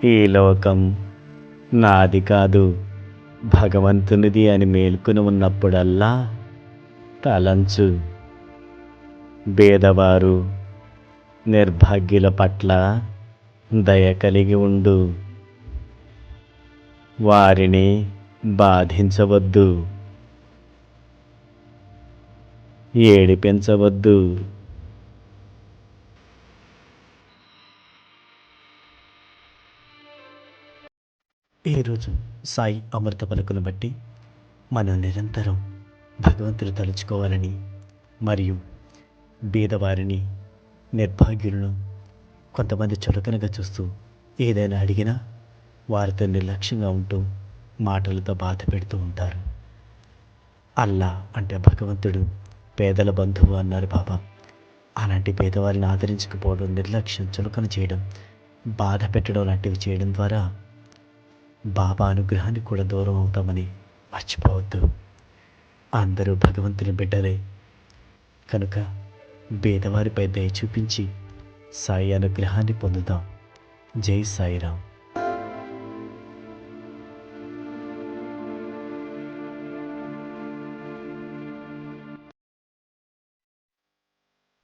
ఈ లోకం నాది కాదు, భగవంతునిది అని మేల్కొని ఉన్నప్పుడల్లా తలంచు. బేదవారు నిర్భాగ్యుల పట్ల దయ కలిగి ఉండు. వారిని బాధించవద్దు, ఏడిపించవద్దు. ఈరోజు సాయి అమృత పలుకును బట్టి మనం నిరంతరం భగవంతుడు తలుచుకోవాలని, మరియు బీదవారిని, నిర్భాగ్యులను కొంతమంది చులకనగా చూస్తూ ఏదైనా అడిగినా వారితో నిర్లక్ష్యంగా ఉంటూ మాటలతో బాధ పెడుతూ ఉంటారు. అల్లా అంటే భగవంతుడు పేదల బంధువు అన్నారు బాబా. అలాంటి పేదవారిని ఆదరించకపోవడం, నిర్లక్ష్యం, చులకన చేయడం, బాధ పెట్టడం లాంటివి చేయడం ద్వారా బాబా అనుగ్రహానికి కూడా దూరం అవుతామని మర్చిపోవద్దు. అందరూ భగవంతుని బిడ్డలే కనుక పేదవారిపై దయ చూపించి సాయి అనుగ్రహాన్ని పొందుదాం. జై సాయిరాం.